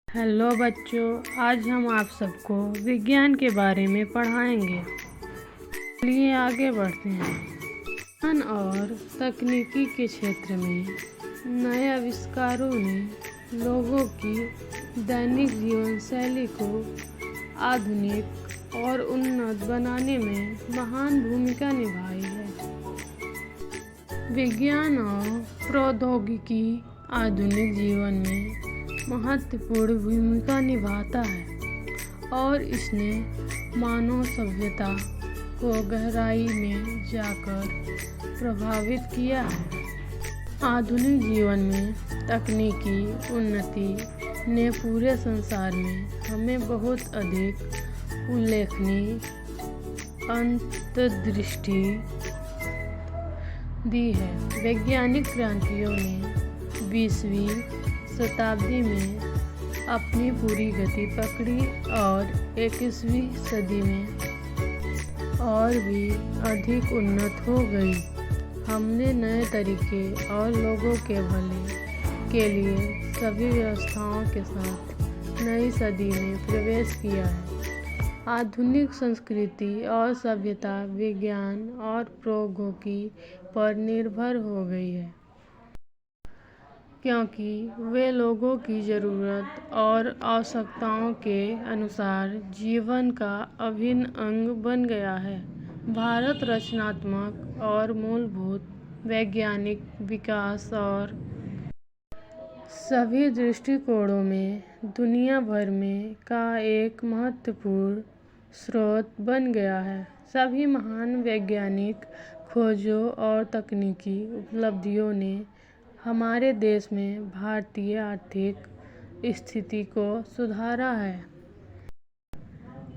Hello बच्चों, आज हम आप सबको विज्ञान के बारे में पढ़ाएंगे। चलिए आगे बढ़ते हैं। विज्ञान और तकनीकी के क्षेत्र में नए आविष्कारों ने लोगों की दैनिक जीवन शैली को आधुनिक और उन्नत बनाने में महान भूमिका निभाई है। विज्ञान और प्रौद्योगिकी आधुनिक जीवन में महत्वपूर्ण भूमिका निभाता है और इसने मानव सभ्यता को गहराई में जाकर प्रभावित किया है। आधुनिक जीवन में तकनीकी उन्नति ने पूरे संसार में हमें बहुत अधिक उल्लेखनीय अंतर्दृष्टि दी है। वैज्ञानिक क्रांतियों ने 20वीं शताब्दी में अपनी पूरी गति पकड़ी और 21वीं सदी में और भी अधिक उन्नत हो गई। हमने नए तरीके और लोगों के भले के लिए सभी व्यवस्थाओं के साथ नई सदी में प्रवेश किया है। आधुनिक संस्कृति और सभ्यता विज्ञान और प्रौद्योगिकी पर निर्भर हो गई है, क्योंकि वे लोगों की ज़रूरत और आवश्यकताओं के अनुसार जीवन का अभिन्न अंग बन गया है। भारत रचनात्मक और मूलभूत वैज्ञानिक विकास और सभी दृष्टिकोणों में दुनिया भर में का एक महत्वपूर्ण स्रोत बन गया है। सभी महान वैज्ञानिक खोजों और तकनीकी उपलब्धियों ने हमारे देश में भारतीय आर्थिक स्थिति को सुधारा है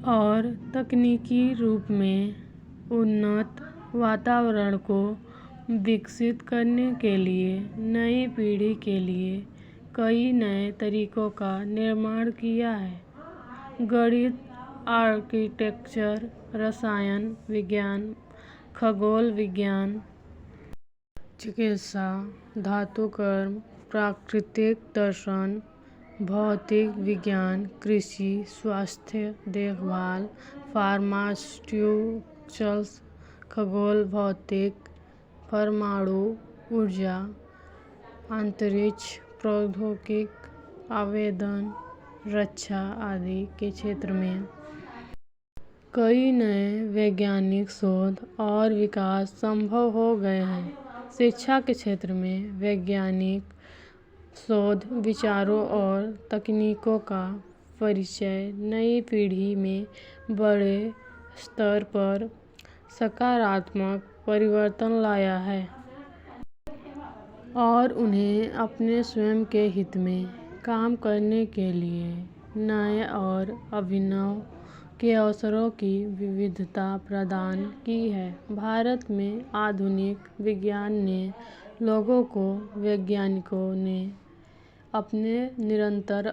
और तकनीकी रूप में उन्नत वातावरण को विकसित करने के लिए नई पीढ़ी के लिए कई नए तरीकों का निर्माण किया है। गणित, आर्किटेक्चर, रसायन विज्ञान, खगोल विज्ञान, चिकित्सा, धातुकर्म, प्राकृतिक दर्शन, भौतिक विज्ञान, कृषि, स्वास्थ्य देखभाल, फार्मास्यूटिकल्स, खगोल भौतिकी, परमाणु ऊर्जा, अंतरिक्ष प्रौद्योगिकी, आवेदन, रक्षा आदि के क्षेत्र में कई नए वैज्ञानिक शोध और विकास संभव हो गए हैं। शिक्षा के क्षेत्र में वैज्ञानिक शोध, विचारों और तकनीकों का परिचय नई पीढ़ी में बड़े स्तर पर सकारात्मक परिवर्तन लाया है और उन्हें अपने स्वयं के हित में काम करने के लिए नए और अभिनव के अवसरों की विविधता प्रदान की है। भारत में आधुनिक विज्ञान ने लोगों को वैज्ञानिकों ने अपने निरंतर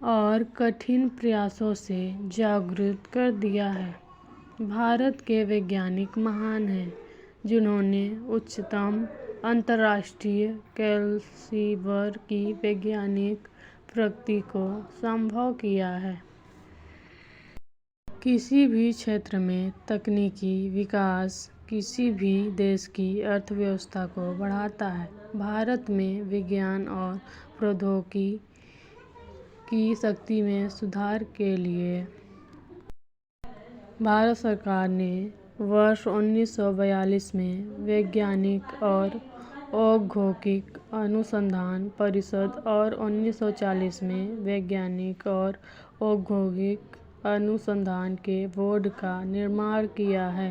और कठिन प्रयासों से जागरूक कर दिया है। भारत के वैज्ञानिक महान हैं, जिन्होंने उच्चतम अंतर्राष्ट्रीय कैलिबर की वैज्ञानिक प्रगति को संभव किया है। किसी भी क्षेत्र में तकनीकी विकास किसी भी देश की अर्थव्यवस्था को बढ़ाता है। भारत में विज्ञान और प्रौद्योगिकी की शक्ति में सुधार के लिए भारत सरकार ने वर्ष 1942 में वैज्ञानिक और औद्योगिक अनुसंधान परिषद और 1940 में वैज्ञानिक और औद्योगिक अनुसंधान के बोर्ड का निर्माण किया है।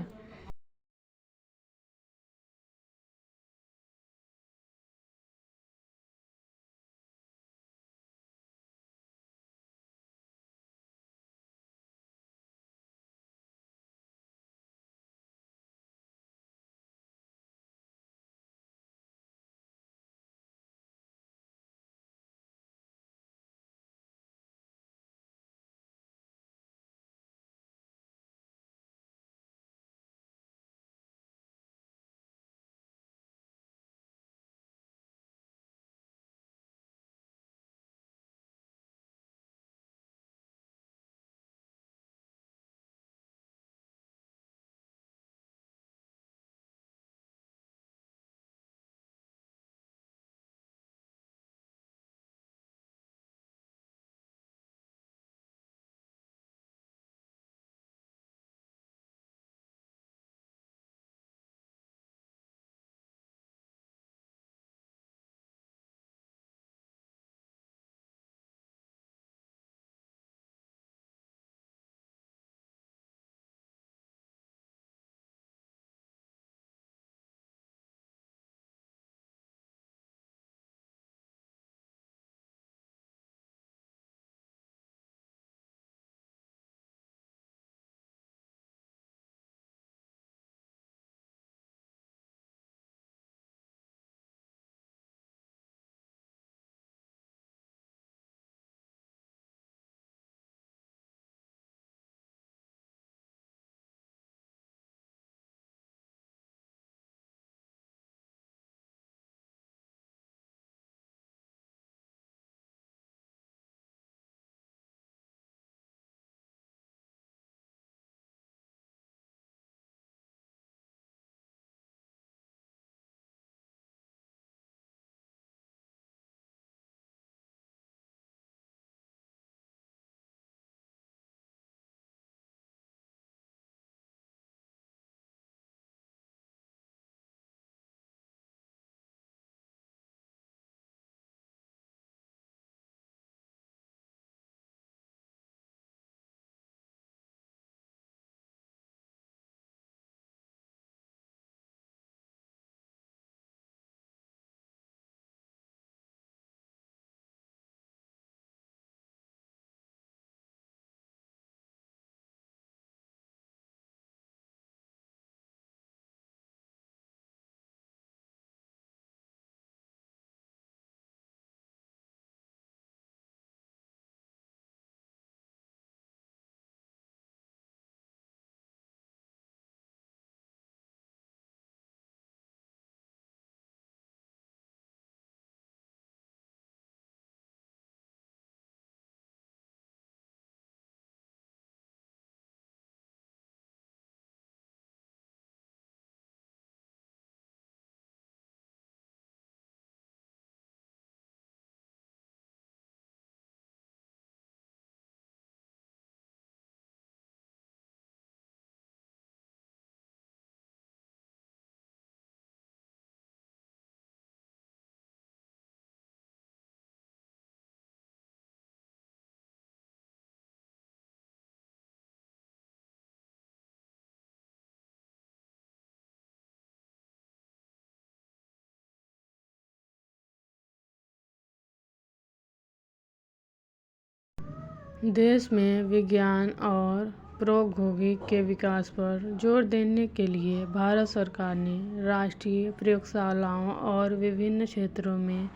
देश में विज्ञान और प्रौद्योगिकी के विकास पर जोर देने के लिए भारत सरकार ने राष्ट्रीय प्रयोगशालाओं और विभिन्न क्षेत्रों में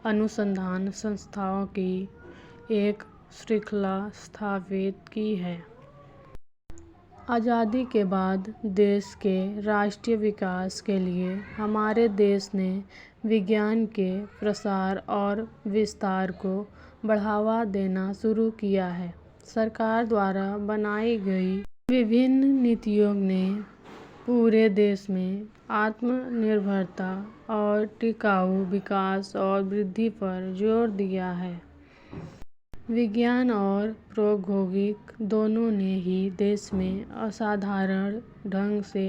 अनुसंधान संस्थाओं की एक श्रृंखला स्थापित की है। आज़ादी के बाद देश के राष्ट्रीय विकास के लिए हमारे देश ने विज्ञान के प्रसार और विस्तार को बढ़ावा देना शुरू किया है। सरकार द्वारा बनाई गई विभिन्न नीतियों ने पूरे देश में आत्मनिर्भरता और टिकाऊ विकास और वृद्धि पर जोर दिया है। विज्ञान और प्रौद्योगिकी दोनों ने ही देश में असाधारण ढंग से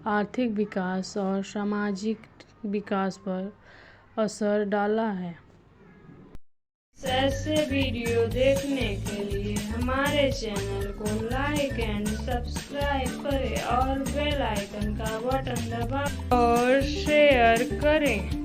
आर्थिक विकास और सामाजिक विकास पर असर डाला है। ऐसे वीडियो देखने के लिए हमारे चैनल को लाइक एंड सब्सक्राइब करें और बेल आइकन का बटन दबाएं और शेयर करें।